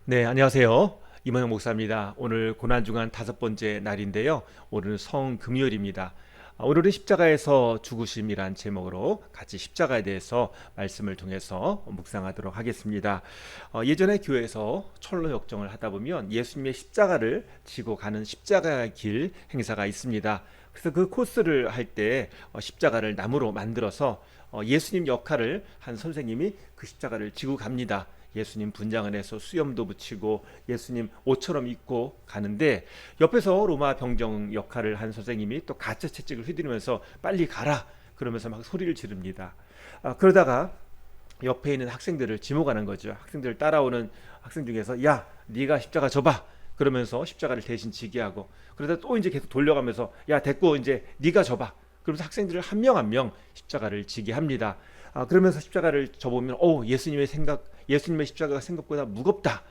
네, 안녕하세요. 이만영 목사입니다. 오늘 고난주간 다섯 번째 날인데요. 오늘은 성금요일입니다. 오늘은 십자가에서 죽으심이란 제목으로 같이 십자가에 대해서 말씀을 통해서 묵상하도록 하겠습니다. 예전에 교회에서 철로 역정을 하다 보면 예수님의 십자가를 지고 가는 십자가의 길 행사가 있습니다. 그래서 그 코스를 할 때 십자가를 나무로 만들어서 예수님 역할을 한 선생님이 그 십자가를 지고 갑니다. 예수님 분장을 해서 수염도 붙이고 예수님 옷처럼 입고 가는데, 옆에서 로마 병정 역할을 한 선생님이 또 가짜 채찍을 휘두르면서 빨리 가라 그러면서 막 소리를 지릅니다. 그러다가 옆에 있는 학생들을 지목하는 거죠. 학생들을 따라오는 학생 중에서 야, 네가 십자가 져봐 그러면서 십자가를 대신 지게 하고, 그러다 또 이제 계속 돌려가면서 야, 됐고 이제 네가 져봐 그러면서 학생들을 한 명 한 명 십자가를 지게 합니다. 그러면서 십자가를 져보면 예수님의 십자가가 생각보다 무겁다.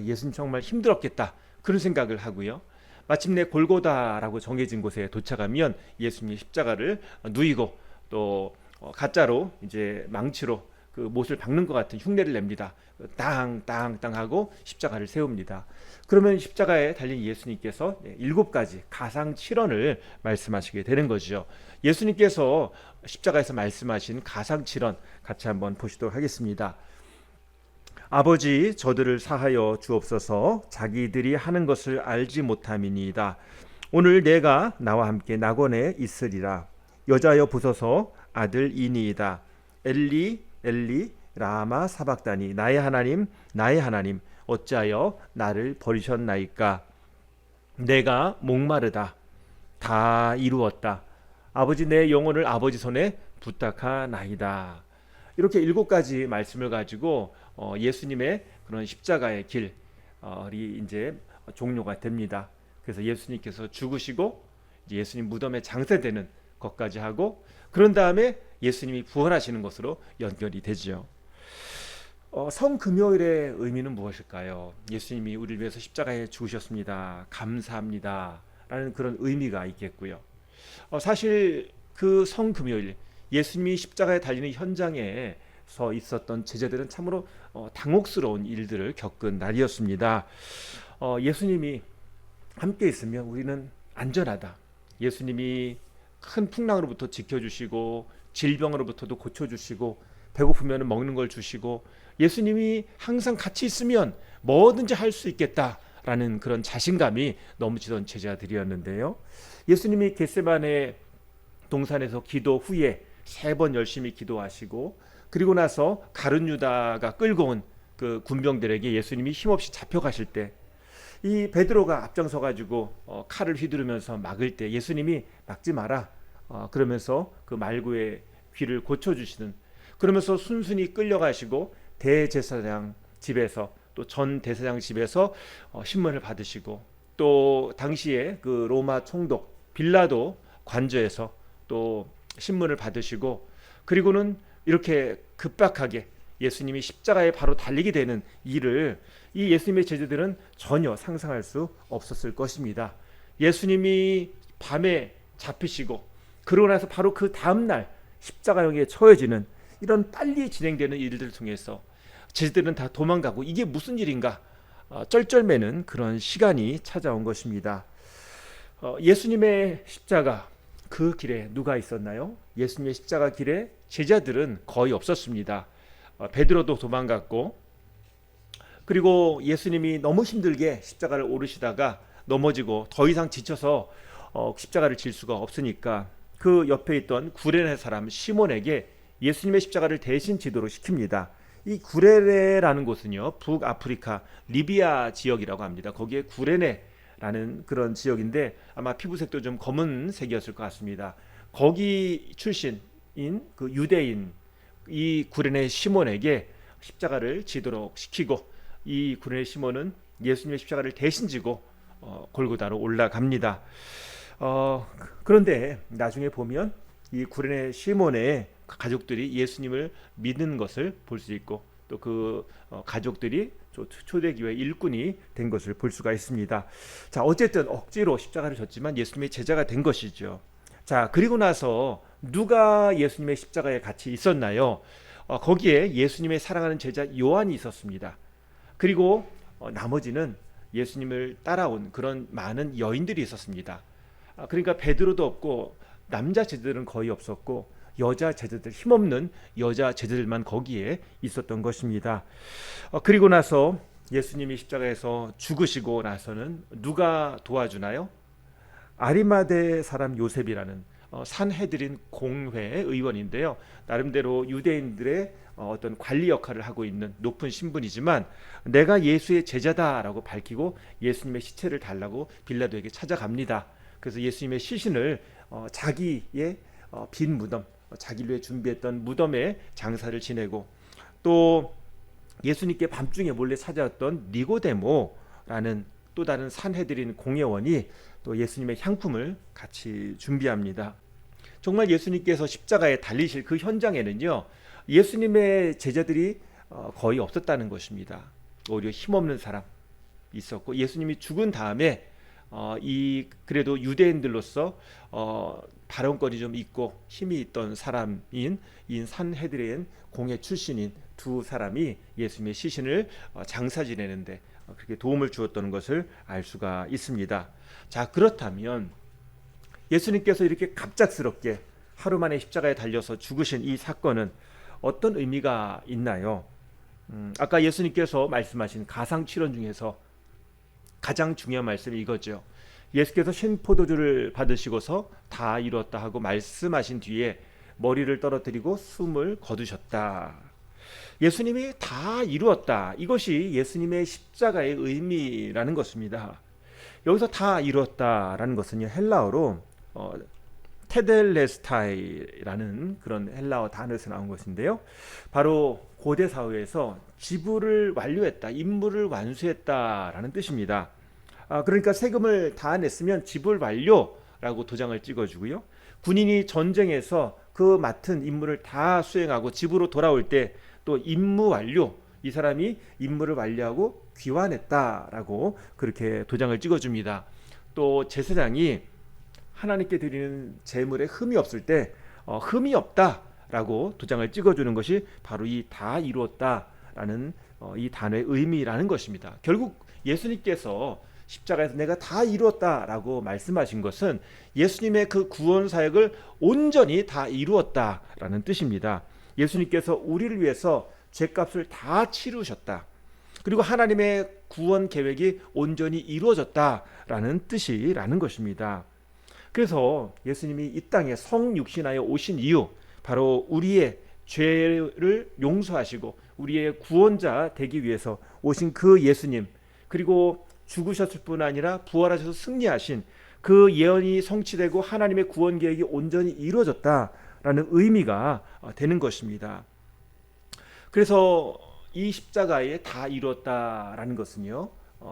예수님 정말 힘들었겠다. 그런 생각을 하고요. 마침내 골고다라고 정해진 곳에 도착하면 예수님의 십자가를 누이고 또 가짜로 이제 망치로 그 못을 박는 것 같은 흉내를 냅니다. 땅땅땅 하고 십자가를 세웁니다. 그러면 십자가에 달린 예수님께서 일곱 가지 가상 칠언을 말씀하시게 되는 거죠. 예수님께서 십자가에서 말씀하신 가상 칠언 같이 한번 보시도록 하겠습니다. 아버지, 저들을 사하여 주옵소서. 자기들이 하는 것을 알지 못함이니이다. 오늘 내가 나와 함께 낙원에 있으리라. 여자여 보소서, 아들이니이다. 엘리 엘리 라마 사박다니, 나의 하나님 나의 하나님 어찌하여 나를 버리셨나이까. 내가 목마르다. 다 이루었다. 아버지, 내 영혼을 아버지 손에 부탁하나이다. 이렇게 일곱 가지 말씀을 가지고 예수님의 그런 십자가의 길이 이제 종료가 됩니다. 그래서 예수님께서 죽으시고 이제 예수님 무덤에 장사되는 것까지 하고, 그런 다음에 예수님이 부활하시는 것으로 연결이 되죠. 성금요일의 의미는 무엇일까요? 예수님이 우리를 위해서 십자가에 죽으셨습니다. 감사합니다. 라는 그런 의미가 있겠고요. 사실 그 성금요일, 예수님이 십자가에 달리는 현장에서 있었던 제자들은 참으로 당혹스러운 일들을 겪은 날이었습니다. 예수님이 함께 있으면 우리는 안전하다. 예수님이 큰 풍랑으로부터 지켜주시고 질병으로부터도 고쳐주시고 배고프면 먹는 걸 주시고, 예수님이 항상 같이 있으면 뭐든지 할 수 있겠다라는 그런 자신감이 넘치던 제자들이었는데요. 예수님이 겟세마네 동산에서 기도 후에 세 번 열심히 기도하시고, 그리고 나서 가룟 유다가 끌고 온 그 군병들에게 예수님이 힘없이 잡혀가실 때, 이 베드로가 앞장서 가지고 칼을 휘두르면서 막을 때 예수님이 막지 마라 그러면서 그 말구의 귀를 고쳐주시는, 그러면서 순순히 끌려가시고 대제사장 집에서, 또 전 대사장 집에서 신문을 받으시고, 또 당시에 그 로마 총독 빌라도 관저에서 또 신문을 받으시고, 그리고는 이렇게 급박하게 예수님이 십자가에 바로 달리게 되는 일을 이 예수님의 제자들은 전혀 상상할 수 없었을 것입니다. 예수님이 밤에 잡히시고 그러고 나서 바로 그 다음날 십자가형에 처해지는 이런 빨리 진행되는 일들을 통해서 제자들은 다 도망가고 이게 무슨 일인가 쩔쩔매는 그런 시간이 찾아온 것입니다. 예수님의 십자가 그 길에 누가 있었나요? 예수님의 십자가 길에 제자들은 거의 없었습니다. 베드로도 도망갔고, 그리고 예수님이 너무 힘들게 십자가를 오르시다가 넘어지고 더 이상 지쳐서 십자가를 질 수가 없으니까 그 옆에 있던 구레네 사람 시몬에게 예수님의 십자가를 대신 지도록 시킵니다. 이 구레네라는 곳은요, 북아프리카 리비아 지역이라고 합니다. 거기에 구레네라는 그런 지역인데 아마 피부색도 좀 검은색이었을 것 같습니다. 거기 출신인 그 유대인 이 구레네 시몬에게 십자가를 지도록 시키고, 이 구레네 시몬은 예수님의 십자가를 대신 지고 골고다로 올라갑니다. 그런데 나중에 보면 이 구레네 시몬의 가족들이 예수님을 믿는 것을 볼 수 있고, 또 그 가족들이 초대교회 일꾼이 된 것을 볼 수가 있습니다. 자, 어쨌든 억지로 십자가를 졌지만 예수님의 제자가 된 것이죠. 자, 그리고 나서 누가 예수님의 십자가에 같이 있었나요? 거기에 예수님의 사랑하는 제자 요한이 있었습니다. 그리고 나머지는 예수님을 따라온 그런 많은 여인들이 있었습니다. 그러니까 베드로도 없고 남자 제자들은 거의 없었고 여자 제자들, 힘없는 여자 제자들만 거기에 있었던 것입니다. 그리고 나서 예수님이 십자가에서 죽으시고 나서는 누가 도와주나요? 아리마대 사람 요셉이라는 산헤드린 공회의 의원인데요. 나름대로 유대인들의 어떤 관리 역할을 하고 있는 높은 신분이지만 내가 예수의 제자다라고 밝히고 예수님의 시체를 달라고 빌라도에게 찾아갑니다. 그래서 예수님의 시신을 자기의 빈 무덤, 자기를 위해 준비했던 무덤에 장사를 지내고, 또 예수님께 밤중에 몰래 찾아왔던 니고데모라는 또 다른 산헤드린 공회원이 또 예수님의 향품을 같이 준비합니다. 정말 예수님께서 십자가에 달리실 그 현장에는요, 예수님의 제자들이 거의 없었다는 것입니다. 오히려 힘없는 사람 있었고, 예수님이 죽은 다음에 그래도 유대인들로서 발언권이 좀 있고 힘이 있던 사람인 산헤드린 공회 출신인 두 사람이 예수님의 시신을 장사 지내는데 그렇게 도움을 주었다는 것을 알 수가 있습니다. 자, 그렇다면 예수님께서 이렇게 갑작스럽게 하루 만에 십자가에 달려서 죽으신 이 사건은 어떤 의미가 있나요? 아까 예수님께서 말씀하신 가상칠언 중에서 가장 중요한 말씀이 이거죠. 예수께서 신포도주를 받으시고서 다 이루었다 하고 말씀하신 뒤에 머리를 떨어뜨리고 숨을 거두셨다. 예수님이 다 이루었다. 이것이 예수님의 십자가의 의미라는 것입니다. 여기서 다 이루었다라는 것은요, 헬라어로 테델레스타이라는 그런 헬라어 단어에서 나온 것인데요. 바로 고대 사회에서 지불을 완료했다, 임무를 완수했다라는 뜻입니다. 그러니까 세금을 다 냈으면 지불 완료라고 도장을 찍어주고요. 군인이 전쟁에서 그 맡은 임무를 다 수행하고 집으로 돌아올 때 또 임무 완료, 이 사람이 임무를 완료하고 귀환했다라고 그렇게 도장을 찍어줍니다. 또 제사장이 하나님께 드리는 제물에 흠이 없을 때 흠이 없다라고 도장을 찍어주는 것이 바로 이 다 이루었다라는 이 단어의 의미라는 것입니다. 결국 예수님께서 십자가에서 내가 다 이루었다라고 말씀하신 것은 예수님의 그 구원 사역을 온전히 다 이루었다라는 뜻입니다. 예수님께서 우리를 위해서 죄값을 다 치르셨다. 그리고 하나님의 구원 계획이 온전히 이루어졌다라는 뜻이라는 것입니다. 그래서 예수님이 이 땅에 성육신하여 오신 이유, 바로 우리의 죄를 용서하시고 우리의 구원자 되기 위해서 오신 그 예수님, 그리고 죽으셨을 뿐 아니라 부활하셔서 승리하신 그 예언이 성취되고 하나님의 구원 계획이 온전히 이루어졌다라는 의미가 되는 것입니다. 그래서 이 십자가에 다 이루었다라는 것은요,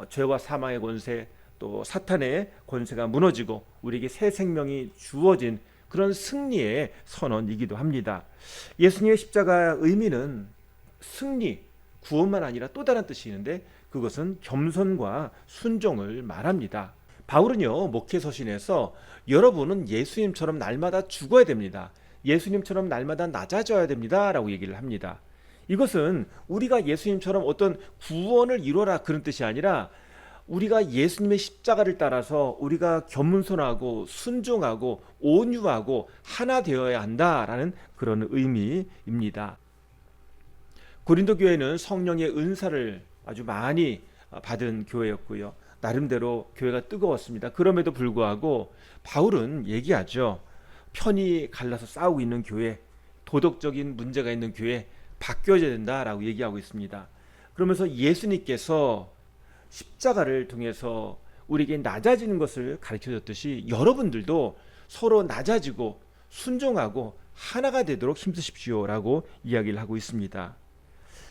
죄와 사망의 권세, 또 사탄의 권세가 무너지고 우리에게 새 생명이 주어진 그런 승리의 선언이기도 합니다. 예수님의 십자가의 의미는 승리, 구원만 아니라 또 다른 뜻이 있는데 그것은 겸손과 순종을 말합니다. 바울은요, 목회서신에서 여러분은 예수님처럼 날마다 죽어야 됩니다. 예수님처럼 날마다 낮아져야 됩니다 라고 얘기를 합니다. 이것은 우리가 예수님처럼 어떤 구원을 이루어라 그런 뜻이 아니라 우리가 예수님의 십자가를 따라서 우리가 겸손하고 순종하고 온유하고 하나 되어야 한다라는 그런 의미입니다. 고린도 교회는 성령의 은사를 아주 많이 받은 교회였고요. 나름대로 교회가 뜨거웠습니다. 그럼에도 불구하고 바울은 얘기하죠. 편이 갈라서 싸우고 있는 교회, 도덕적인 문제가 있는 교회 바뀌어야 된다라고 얘기하고 있습니다. 그러면서 예수님께서 십자가를 통해서 우리에게 낮아지는 것을 가르쳐줬듯이 여러분들도 서로 낮아지고 순종하고 하나가 되도록 힘쓰십시오라고 이야기를 하고 있습니다.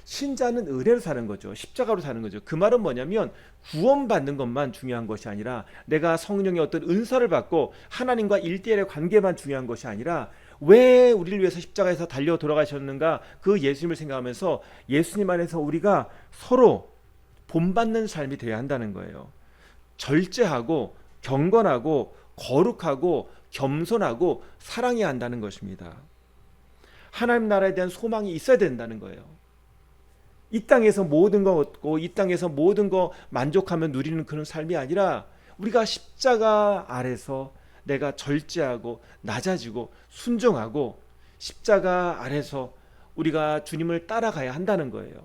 신자는 은혜로 사는 거죠. 십자가로 사는 거죠. 그 말은 뭐냐면 구원받는 것만 중요한 것이 아니라 내가 성령의 어떤 은사를 받고 하나님과 일대일의 관계만 중요한 것이 아니라 왜 우리를 위해서 십자가에서 달려 돌아가셨는가, 그 예수님을 생각하면서 예수님 안에서 우리가 서로 본받는 삶이 되어야 한다는 거예요. 절제하고 경건하고 거룩하고 겸손하고 사랑해야 한다는 것입니다. 하나님 나라에 대한 소망이 있어야 된다는 거예요. 이 땅에서 모든 거 얻고 이 땅에서 모든 거 만족하며 누리는 그런 삶이 아니라 우리가 십자가 아래서 내가 절제하고 낮아지고 순종하고 십자가 아래서 우리가 주님을 따라가야 한다는 거예요.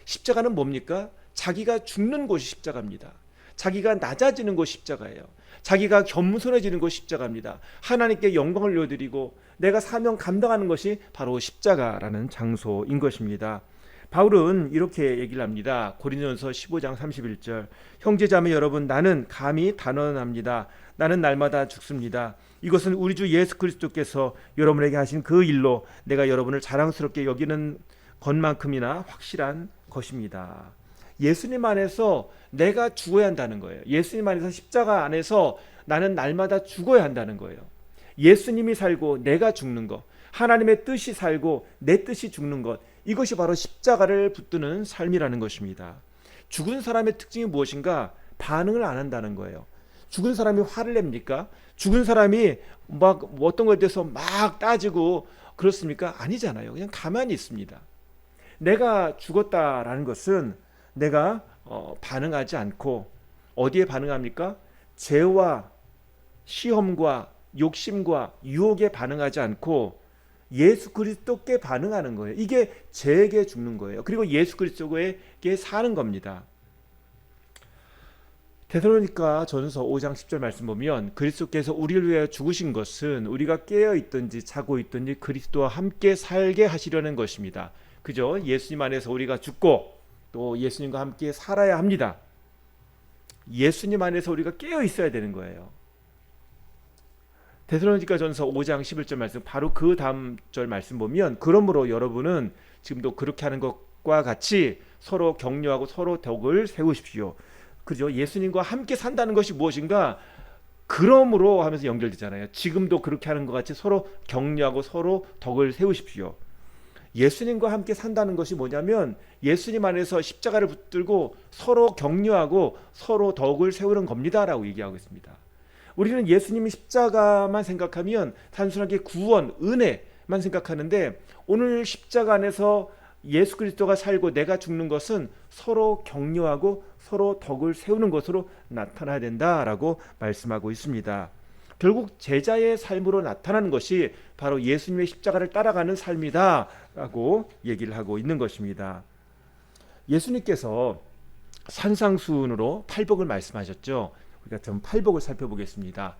십자가는 뭡니까? 자기가 죽는 곳이 십자가입니다. 자기가 낮아지는 곳이 십자가예요. 자기가 겸손해지는 것이 십자가입니다. 하나님께 영광을 올려드리고 내가 사명 감당하는 것이 바로 십자가라는 장소인 것입니다. 바울은 이렇게 얘기를 합니다. 고린도전서 15장 31절, 형제자매 여러분, 나는 감히 단언합니다. 나는 날마다 죽습니다. 이것은 우리 주 예수 그리스도께서 여러분에게 하신 그 일로 내가 여러분을 자랑스럽게 여기는 것만큼이나 확실한 것입니다. 예수님 안에서 내가 죽어야 한다는 거예요. 예수님 안에서 십자가 안에서 나는 날마다 죽어야 한다는 거예요. 예수님이 살고 내가 죽는 것, 하나님의 뜻이 살고 내 뜻이 죽는 것, 이것이 바로 십자가를 붙드는 삶이라는 것입니다. 죽은 사람의 특징이 무엇인가? 반응을 안 한다는 거예요. 죽은 사람이 화를 냅니까? 죽은 사람이 막 어떤 것에 대해서 막 따지고 그렇습니까? 아니잖아요. 그냥 가만히 있습니다. 내가 죽었다라는 것은 내가 반응하지 않고 어디에 반응합니까? 죄와 시험과 욕심과 유혹에 반응하지 않고 예수 그리스도께 반응하는 거예요. 이게 죄에게 죽는 거예요. 그리고 예수 그리스도에게 사는 겁니다. 데살로니가 전서 5장 10절 말씀 보면 그리스도께서 우리를 위하여 죽으신 것은 우리가 깨어 있든지 자고 있든지 그리스도와 함께 살게 하시려는 것입니다. 그죠? 예수님 안에서 우리가 죽고 또 예수님과 함께 살아야 합니다. 예수님 안에서 우리가 깨어 있어야 되는 거예요. 데살로니가 전서 5장 11절 말씀, 바로 그 다음 절 말씀 보면 그러므로 여러분은 지금도 그렇게 하는 것과 같이 서로 격려하고 서로 덕을 세우십시오. 그죠? 예수님과 함께 산다는 것이 무엇인가? 그러므로 하면서 연결되잖아요. 지금도 그렇게 하는 것 같이 서로 격려하고 서로 덕을 세우십시오. 예수님과 함께 산다는 것이 뭐냐면 예수님 안에서 십자가를 붙들고 서로 격려하고 서로 덕을 세우는 겁니다라고 얘기하고 있습니다. 우리는 예수님이 십자가만 생각하면 단순하게 구원, 은혜만 생각하는데 오늘 십자가 안에서 예수 그리스도가 살고 내가 죽는 것은 서로 격려하고 서로 덕을 세우는 것으로 나타나야 된다라고 말씀하고 있습니다. 결국 제자의 삶으로 나타나는 것이 바로 예수님의 십자가를 따라가는 삶이다라고 얘기를 하고 있는 것입니다. 예수님께서 산상수훈으로 팔복을 말씀하셨죠. 우리가 좀 팔복을 살펴보겠습니다.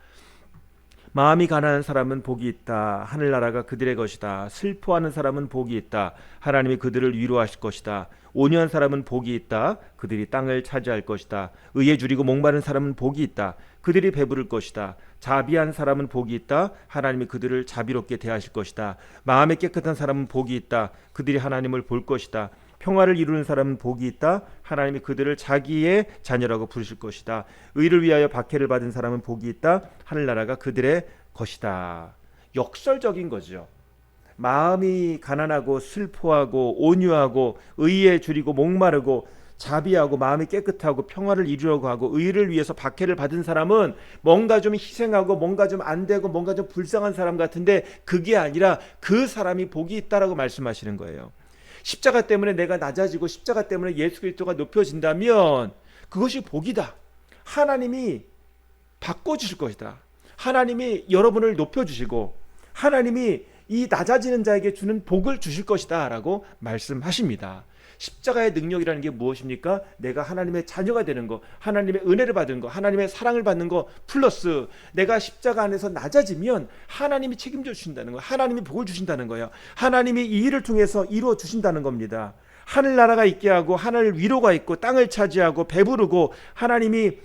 마음이 가난한 사람은 복이 있다. 하늘나라가 그들의 것이다. 슬퍼하는 사람은 복이 있다. 하나님이 그들을 위로하실 것이다. 온유한 사람은 복이 있다. 그들이 땅을 차지할 것이다. 의에 줄이고 목마른 사람은 복이 있다. 그들이 배부를 것이다. 자비한 사람은 복이 있다. 하나님이 그들을 자비롭게 대하실 것이다. 마음이 깨끗한 사람은 복이 있다. 그들이 하나님을 볼 것이다. 평화를 이루는 사람은 복이 있다. 하나님이 그들을 자기의 자녀라고 부르실 것이다. 의를 위하여 박해를 받은 사람은 복이 있다. 하늘나라가 그들의 것이다. 역설적인 거죠. 마음이 가난하고 슬퍼하고 온유하고 의에 줄이고 목마르고 자비하고 마음이 깨끗하고 평화를 이루려고 하고 의를 위해서 박해를 받은 사람은 뭔가 좀 희생하고 뭔가 좀 안 되고 뭔가 좀 불쌍한 사람 같은데 그게 아니라 그 사람이 복이 있다라고 말씀하시는 거예요. 십자가 때문에 내가 낮아지고 십자가 때문에 예수 그리스도가 높여진다면 그것이 복이다. 하나님이 바꿔주실 것이다. 하나님이 여러분을 높여주시고 하나님이 이 낮아지는 자에게 주는 복을 주실 것이다 라고 말씀하십니다. 십자가의 능력이라는 게 무엇입니까? 내가 하나님의 자녀가 되는 거, 하나님의 은혜를 받은 거, 하나님의 사랑을 받는 거 플러스 내가 십자가 안에서 낮아지면 하나님이 책임져 주신다는 거예요. 하나님이 복을 주신다는 거예요. 하나님이 이 일을 통해서 이루어 주신다는 겁니다. 하늘나라가 있게 하고 하늘 위로가 있고 땅을 차지하고 배부르고 하나님이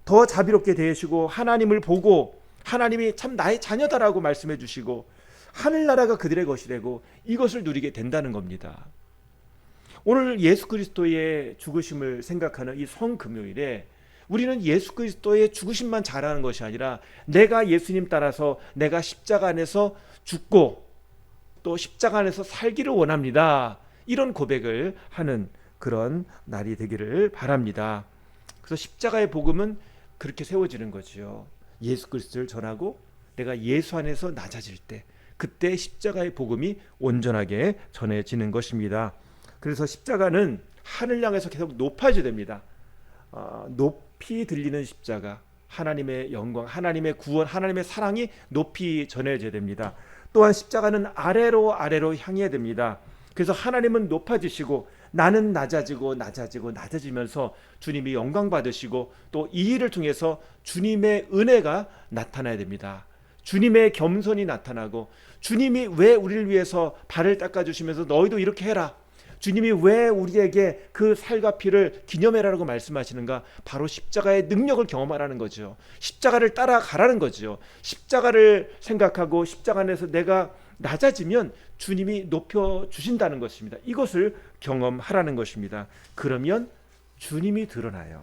더 자비롭게 대하시고 하나님을 보고 하나님이 참 나의 자녀다라고 말씀해 주시고 하늘나라가 그들의 것이라고 이것을 누리게 된다는 겁니다. 오늘 예수 그리스도의 죽으심을 생각하는 이 성금요일에 우리는 예수 그리스도의 죽으심만 잘하는 것이 아니라 내가 예수님 따라서 내가 십자가 안에서 죽고 또 십자가 안에서 살기를 원합니다. 이런 고백을 하는 그런 날이 되기를 바랍니다. 그래서 십자가의 복음은 그렇게 세워지는 거죠. 예수 그리스도를 전하고 내가 예수 안에서 낮아질 때 그때 십자가의 복음이 온전하게 전해지는 것입니다. 그래서 십자가는 하늘 향해서 계속 높아져야 됩니다. 높이 들리는 십자가, 하나님의 영광, 하나님의 구원, 하나님의 사랑이 높이 전해져야 됩니다. 또한 십자가는 아래로 향해야 됩니다. 그래서 하나님은 높아지시고 나는 낮아지면서 주님이 영광 받으시고 또 이 일을 통해서 주님의 은혜가 나타나야 됩니다. 주님의 겸손이 나타나고, 주님이 왜 우리를 위해서 발을 닦아주시면서 너희도 이렇게 해라, 주님이 왜 우리에게 그 살과 피를 기념해라라고 말씀하시는가? 바로 십자가의 능력을 경험하라는 거죠. 십자가를 따라가라는 거죠. 십자가를 생각하고 십자가 안에서 내가 낮아지면 주님이 높여주신다는 것입니다. 이것을 경험하라는 것입니다. 그러면 주님이 드러나요.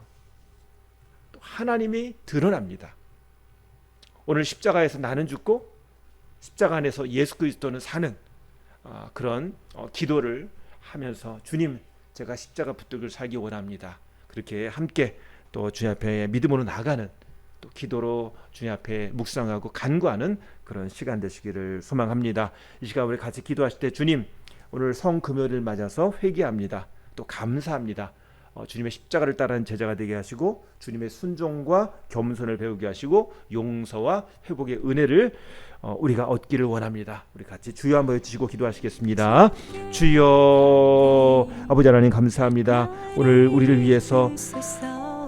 또 하나님이 드러납니다. 오늘 십자가에서 나는 죽고 십자가 안에서 예수 그리스도는 사는 그런 기도를 하면서, 주님, 제가 십자가 붙들고 살기 원합니다. 그렇게 함께 또 주님 앞에 믿음으로 나가는, 또 기도로 주님 앞에 묵상하고 간구하는 그런 시간 되시기를 소망합니다. 이 시간 우리 같이 기도하실 때, 주님, 오늘 성금요일을 맞아서 회개합니다. 또 감사합니다. 주님의 십자가를 따르는 제자가 되게 하시고, 주님의 순종과 겸손을 배우게 하시고, 용서와 회복의 은혜를 우리가 얻기를 원합니다. 우리 같이 주여 한번 외치시고 기도하시겠습니다. 주여, 아버지 하나님 감사합니다. 오늘 우리를 위해서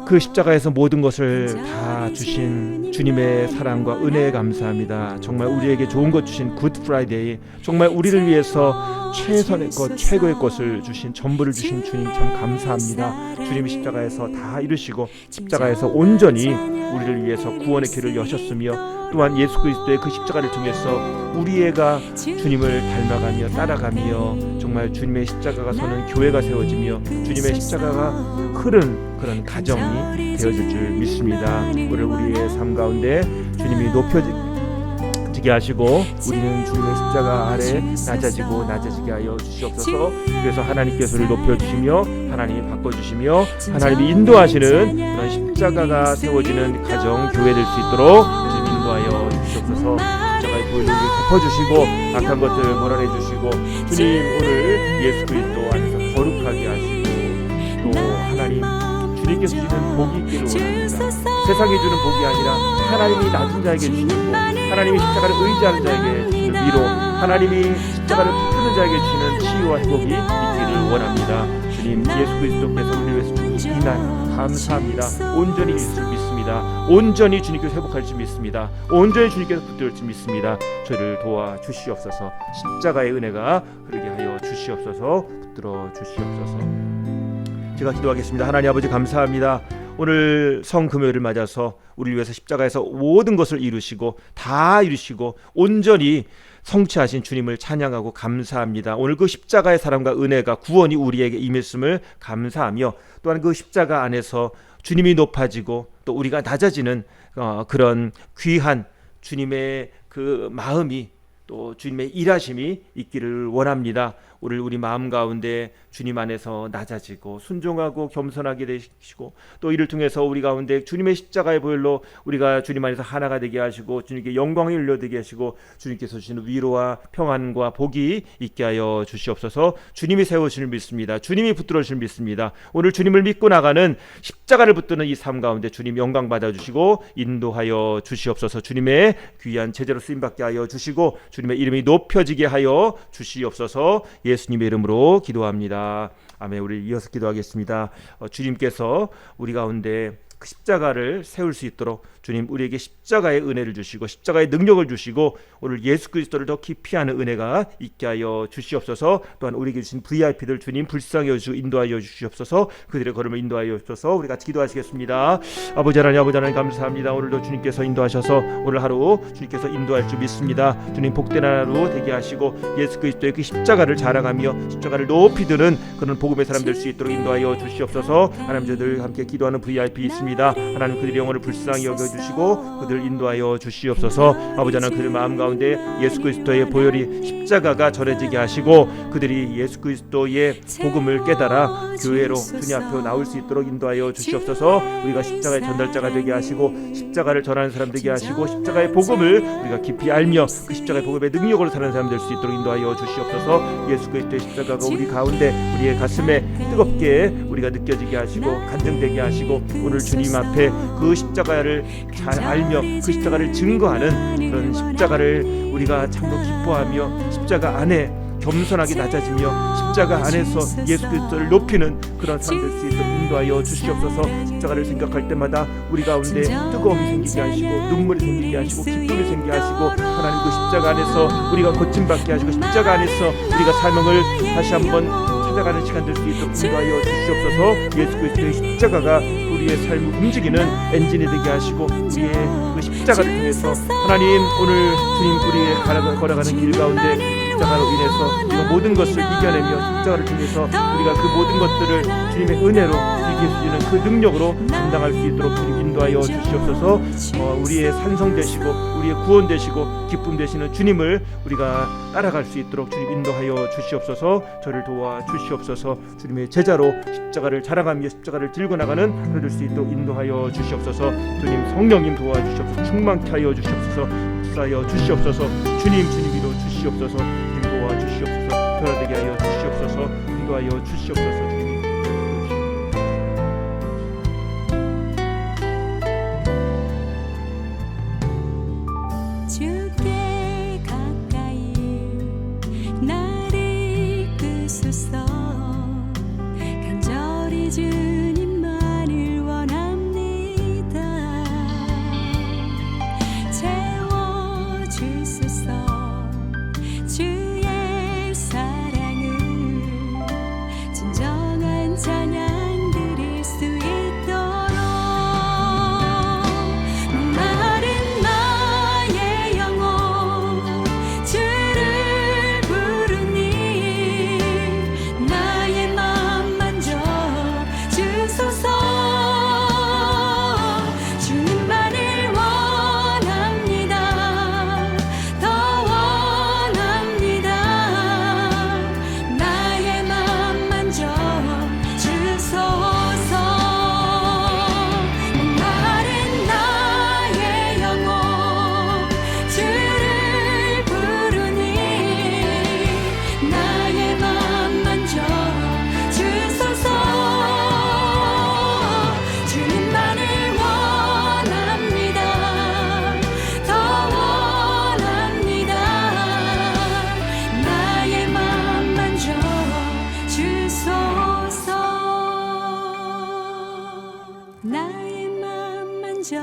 그 십자가에서 모든 것을 다 주신 주님의 사랑과 은혜에 감사합니다. 정말 우리에게 좋은 것 주신 굿 프라이데이, 정말 우리를 위해서 최선의 것, 최고의 것을 주신, 전부를 주신 주님 참 감사합니다. 주님이 십자가에서 다 이루시고 십자가에서 온전히 우리를 위해서 구원의 길을 여셨으며, 또한 예수 그리스도의 그 십자가를 통해서 우리가 주님을 닮아가며 따라가며 정말 주님의 십자가가 서는 교회가 세워지며 주님의 십자가가 흐른 그런 가정이 되어질 줄 믿습니다. 오늘 우리의 삶 가운데 주님이 높여지게 하시고 우리는 주님의 십자가 아래 낮아지게 하여 주시옵소서. 그래서 하나님께서 우리를 높여주시며 하나님이 바꿔주시며 하나님이 인도하시는 그런 십자가가 세워지는 가정, 교회 될 수 있도록 주님 인도하여 주시옵소서. 십자가의 보혈을 덮어주시고 악한 것들을 몰아내주시고, 주님 오늘 예수 그리스도 안에서 거룩하게 하시고, 또 하나님 주님께서 주시는 복이 있기를 원합니다. 세상이 주는 복이 아니라 하나님이 낮은 자에게 주시는 복, 하나님이 십자가를 의지하는 자에게 주시는 위로, 하나님이 십자가를 붙드는 자에게 주시는 치유와 회복이 있기를 원합니다. 주님 예수 그리스도께서 우리를 위해서 주신 이날 감사합니다. 온전히 있을 줄 믿습니다. 온전히 주님께서 회복할 줄 믿습니다. 온전히 주님께서 붙들 줄 믿습니다. 저를 도와주시옵소서. 십자가의 은혜가 흐르게 하여 주시옵소서. 붙들어 주시옵소서. 제가 기도하겠습니다. 하나님 아버지 감사합니다. 오늘 성금요일을 맞아서 우리를 위해서 십자가에서 모든 것을 이루시고 다 이루시고 온전히 성취하신 주님을 찬양하고 감사합니다. 오늘 그 십자가의 사랑과 은혜가, 구원이 우리에게 임했음을 감사하며, 또한 그 십자가 안에서 주님이 높아지고 또 우리가 낮아지는 그런 귀한 주님의 그 마음이, 또 주님의 일하심이 있기를 원합니다. 오늘 우리 마음 가운데 주님 안에서 낮아지고 순종하고 겸손하게 되시고, 또 이를 통해서 우리 가운데 주님의 십자가의 보혈로 우리가 주님 안에서 하나가 되게 하시고 주님께 영광이 흘려되게 하시고 주님께서 주시는 위로와 평안과 복이 있게 하여 주시옵소서. 주님이 세우시는 믿습니다. 주님이 붙들어 주시는 믿습니다. 오늘 주님을 믿고 나가는 십자가를 붙드는 이 삶 가운데 주님 영광 받아주시고 인도하여 주시옵소서. 주님의 귀한 제자로 쓰임받게 하여 주시고 주님의 이름이 높여지게 하여 주시옵소서. 예수님의 이름으로 기도합니다. 아멘. 우리 이어서 기도하겠습니다. 주님께서 우리 가운데 그 십자가를 세울 수 있도록 주님 우리에게 십자가의 은혜를 주시고 십자가의 능력을 주시고 오늘 예수 그리스도를 더 깊이 아는 은혜가 있게 하여 주시옵소서. 또한 우리에게 주신 VIP들 주님 불쌍히 여주시고 인도하여 주시옵소서. 그들의 걸음을 인도하여 주셔서 우리 같이 기도하시겠습니다. 아버지 하나님 감사합니다. 오늘도 주님께서 인도하셔서 오늘 하루 주님께서 인도할 줄 믿습니다. 주님 복된 하루 되게 하시고 예수 그리스도의 그 십자가를 자랑하며 십자가를 높이 드는 그런 복음의 사람 될 수 있도록 인도하여 주시옵소서. 하나님 저들 함께 기도하는 VIP 있습니다. 하나님 그들의 영혼을 불쌍히 여겨주시고 그들 인도하여 주시옵소서. 아버지 하나님 그들 마음 가운데 예수 그리스도의 보혈이 십자가가 전해지게 하시고 그들이 예수 그리스도의 복음을 깨달아 교회로 주님 앞에 나올 수 있도록 인도하여 주시옵소서. 우리가 십자가의 전달자가 되게 하시고 십자가를 전하는 사람 되게 하시고 십자가의 복음을 우리가 깊이 알며 그 십자가의 복음의 능력으로 사는 사람 될 수 있도록 인도하여 주시옵소서. 예수 그리스도의 십자가가 우리 가운데 우리의 가슴에 뜨겁게 우리가 느껴지게 하시고 간증되게 하시고 오늘 주님 앞에 그 십자가를 잘 알며 그 십자가를 증거하는 그런 십자가를 우리가 참으로 기뻐하며 십자가 안에 겸손하게 낮아지며 십자가 안에서 예수 그리스도를 높이는 그런 삶 될 수 있도록 인도하여 주시옵소서. 십자가를 생각할 때마다 우리 가운데 뜨거움이 생기게 하시고 눈물이 생기게 하시고 기쁨이 생기게 하시고 하나님 그 십자가 안에서 우리가 고침받게 하시고 십자가 안에서 우리가 사명을 다시 한번 찾아가는 시간 될 수 있도록 인도하여 주시옵소서. 예수 그리스도의 십자가가 우리의 삶을 움직이는 엔진이 되게 하시고 우리의 그 십자가를 통해서 하나님 오늘 주님 우리의 걸어가는 길 가운데 십자가로 인해서 우리가 모든 것을 이겨내며 십자가를 통해서 우리가 그 모든 것들을 주님의 은혜로 이길 수 있는 그 능력으로 감당할 수 있도록 주님 인도하여 주시옵소서. 우리의 산성 되시고 우리의 구원 되시고 기쁨 되시는 주님을 우리가 따라갈 수 있도록 주님 인도하여 주시옵소서. 저를 도와 주시옵소서. 주님의 제자로 십자가를 자랑하며 십자가를 들고 나가는 하루 될 수 있도록 인도하여 주시옵소서. 주님 성령님 도와주시옵소서. 충만케 하여 주시옵소서. 역사하여 주시옵소서. 주님 위로 주시옵소서. 주님 도와주시옵소서. 변화되게 하여 주시옵소서. 인도하여 주시옵소서. 주님 주께 가까이 나를 이끄소서. 간절히 주님만을 원합니다. 채워주소서. 주의 사랑을 진정한 찬양 드릴 수 있도록 목마른 나의 영혼 주를 부르니 나의 맘 만져 주소서. 주님만을 원합니다. 더 원합니다. 나의 맘 만져 주소서. 목마른 나의 영혼 주를 부르니 나의 맘 만져 주소서. 주님만을 원합니다. 더 원합니다. 나의 맘 만져 주소서. 나의 맘 만져